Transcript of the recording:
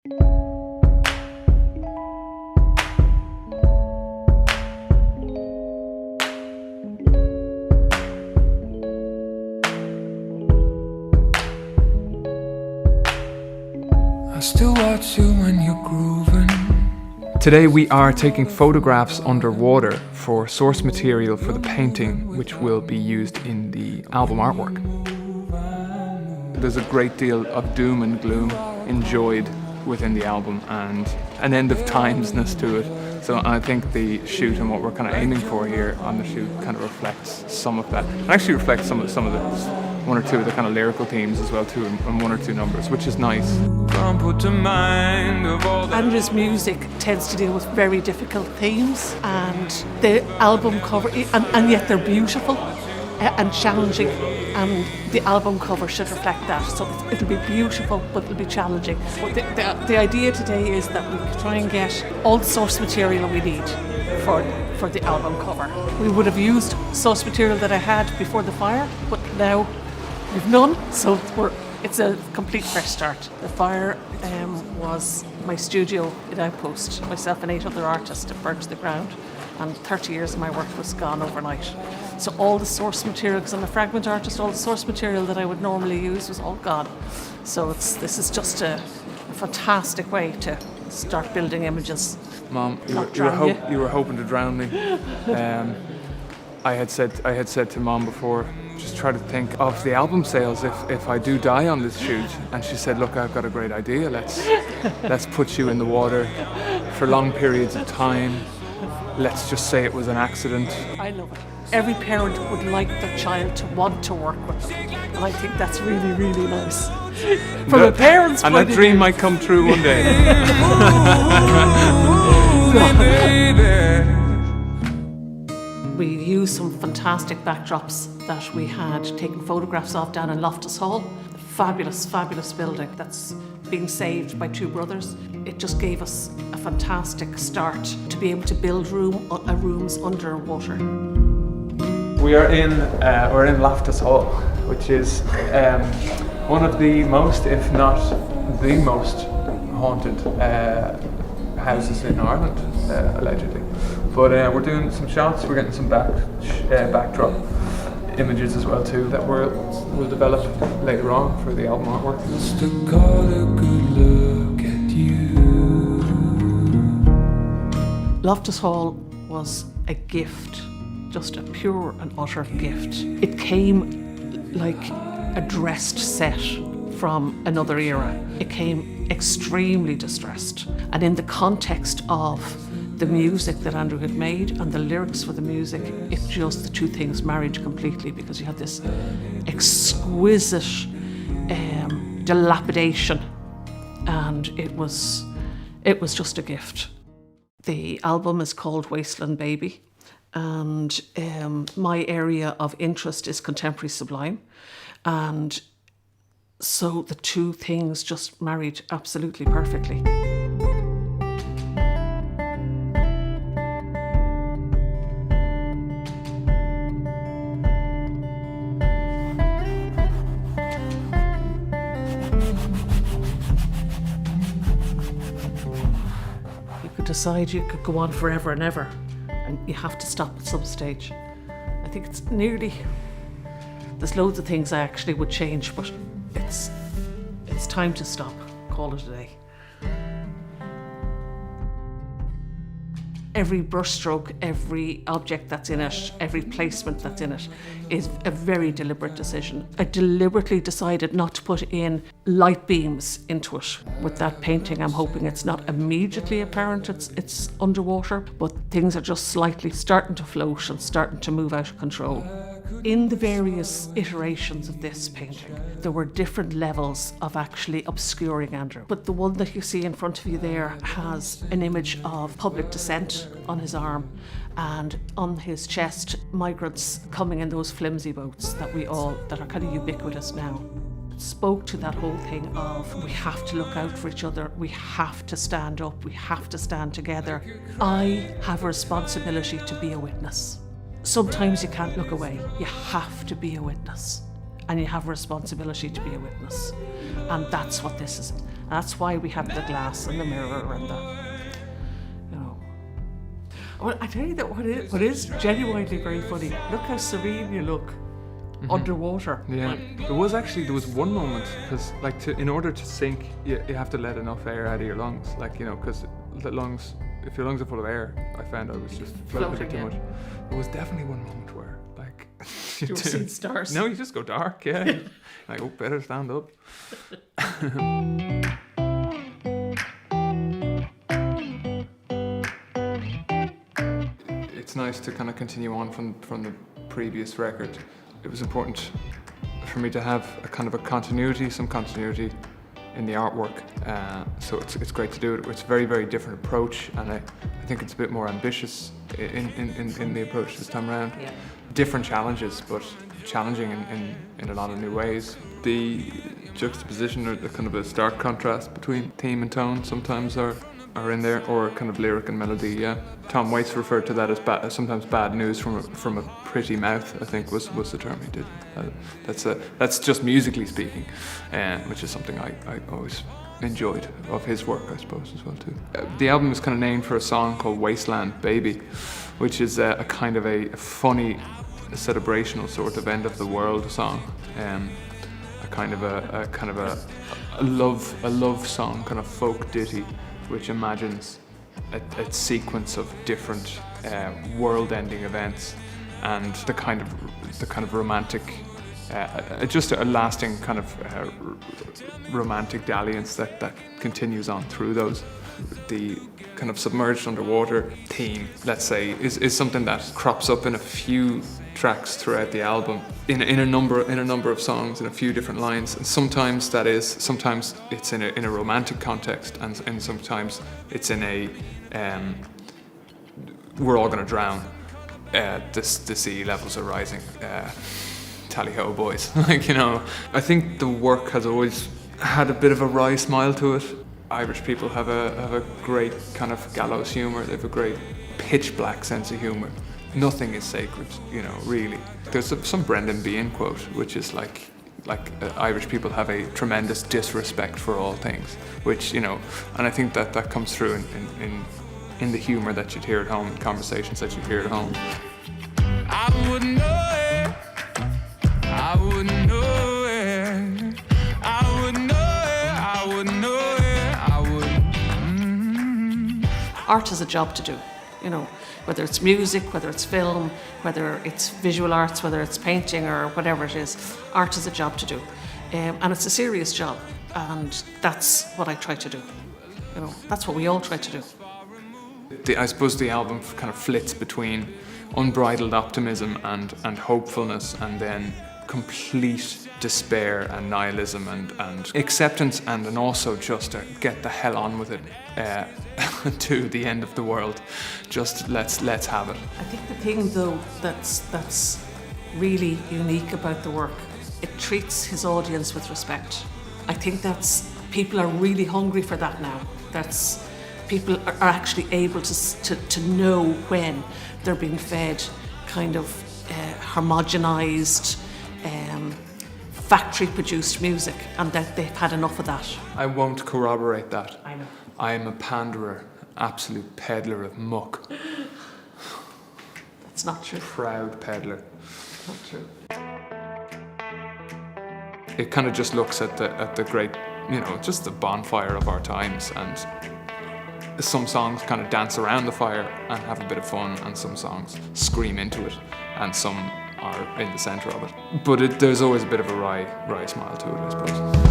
I still watch you when you're grooving. Today we are taking photographs underwater for source material for the painting, which will be used in the album artwork. There's a great deal of doom and gloom enjoyed within the album and an end of timesness to it. So I think the shoot and what we're kind of aiming for here on the shoot kind of reflects some of that. It actually reflects some of the one or two of the kind of lyrical themes as well too, and one or two numbers, which is nice. Andrew's music tends to deal with very difficult themes, and the album cover, and yet they're beautiful and challenging, and the album cover should reflect that. So it'll be beautiful, but it'll be challenging. But the idea today is that we try and get all the source material we need for the album cover. We would have used source material that I had before the fire, but now we've none, so it's a complete fresh start. The fire was my studio in Outpost. Myself and 8 other artists had burnt to the ground, and 30 years of my work was gone overnight. So all the source material, because I'm a fragment artist, all the source material that I would normally use was all gone. So this is just a fantastic way to start building images. Mom, you were hoping to drown me. I had said to Mom before, just try to think of the album sales if I do die on this shoot. And she said, look, I've got a great idea. Let's put you in the water for long periods of time. Let's just say it was an accident. I love it. Every parent would like their child to want to work with them. And I think that's really, really nice. From a parent's point of view. And that dream might come true one day. We used some fantastic backdrops that we had taken photographs of down in Loftus Hall. A fabulous, fabulous building that's being saved by 2 brothers. It just gave us a fantastic start to be able to build rooms underwater. We're in Loftus Hall, which is one of the most, if not the most, haunted houses in Ireland, allegedly. But we're doing some shots. We're getting some backdrop images as well too that we'll develop later on for the album artwork. Just to call a good look at you. Loftus Hall was a gift, just a pure and utter gift. It came like a dressed set from another era. It came extremely distressed. And in the context of the music that Andrew had made and the lyrics for the music, it just, the two things married completely, because you had this exquisite dilapidation, and it was just a gift. The album is called Wasteland Baby, and my area of interest is contemporary sublime, and so the two things just married absolutely perfectly. Decide you could go on forever and ever, and you have to stop at some stage. I think it's there's loads of things I actually would change, but it's time to stop, call it a day. Every brushstroke, every object that's in it, every placement that's in it is a very deliberate decision. I deliberately decided not to put in light beams into it. With that painting, I'm hoping it's not immediately apparent it's underwater, but things are just slightly starting to float and starting to move out of control. In the various iterations of this painting, there were different levels of actually obscuring Andrew. But the one that you see in front of you there has an image of public dissent on his arm, and on his chest, migrants coming in those flimsy boats that are kind of ubiquitous now. It spoke to that whole thing of, we have to look out for each other, we have to stand up, we have to stand together. I have a responsibility to be a witness. Sometimes you can't look away. You have to be a witness, and you have a responsibility to be a witness. And that's what this is. That's why we have the glass and the mirror and the, you know. Well, I tell you that what is genuinely very funny. Look how serene you look underwater. Yeah, there was one moment, because like in order to sink, you have to let enough air out of your lungs, like, you know, because the lungs, if your lungs are full of air, I found I was just floating a bit too much. There was definitely one moment where, like, You were seeing stars. No, you just go dark, yeah. Like, oh, better stand up. It's nice to kind of continue on from the previous record. It was important for me to have some continuity in the artwork. So it's great to do it. It's a very, very different approach, and I think it's a bit more ambitious in the approach this time around. Yeah. Different challenges, but challenging in a lot of new ways. The juxtaposition, or the kind of a stark contrast between theme and tone sometimes are in there, or kind of lyric and melody. Yeah, Tom Waits referred to that as sometimes bad news from a pretty mouth, I think was the term he did. That's just musically speaking, which is something I always enjoyed of his work, I suppose, as well too. The album is kind of named for a song called Wasteland Baby, which is a kind of a funny, celebrational sort of end of the world song. A kind of a love song, kind of folk ditty, which imagines a sequence of different world-ending events, and the kind of romantic, just a lasting kind of romantic dalliance that continues on through those. The kind of submerged underwater theme, let's say, is something that crops up in a few tracks throughout the album, in a number of songs, in a few different lines. And sometimes it's in a romantic context, and sometimes it's in a we're all gonna drown, the sea levels are rising, tally ho boys. Like, you know, I think the work has always had a bit of a wry smile to it. Irish people have a great kind of gallows humour. They have a great pitch black sense of humour. Nothing is sacred, you know, really. There's some Brendan Behan quote, which is like Irish people have a tremendous disrespect for all things, which, you know, and I think that comes through in the humour that you'd hear at home, in conversations that you'd hear at home. I wouldn't know it. I wouldn't know it. I wouldn't know it. I wouldn't know it. I wouldn't. Art has a job to do, you know, whether it's music, whether it's film, whether it's visual arts, whether it's painting or whatever it is. Art has a job to do, and it's a serious job, and that's what I try to do. You know, that's what we all try to do. I suppose the album kind of flits between unbridled optimism and hopefulness, and then complete despair and nihilism and acceptance, and then also just to get the hell on with it, to the end of the world. Just let's have it. I think the thing though that's really unique about the work, it treats his audience with respect. I think people are really hungry for that now. People are actually able to know when they're being fed kind of homogenized, factory-produced music, and that they've had enough of that. I won't corroborate that. I know. I am a panderer, absolute peddler of muck. That's not true. Proud peddler. Not true. It kind of just looks at the great, you know, just the bonfire of our times, and some songs kind of dance around the fire and have a bit of fun, and some songs scream into it, and some are in the centre of it. But there's always a bit of a wry smile to it, I suppose.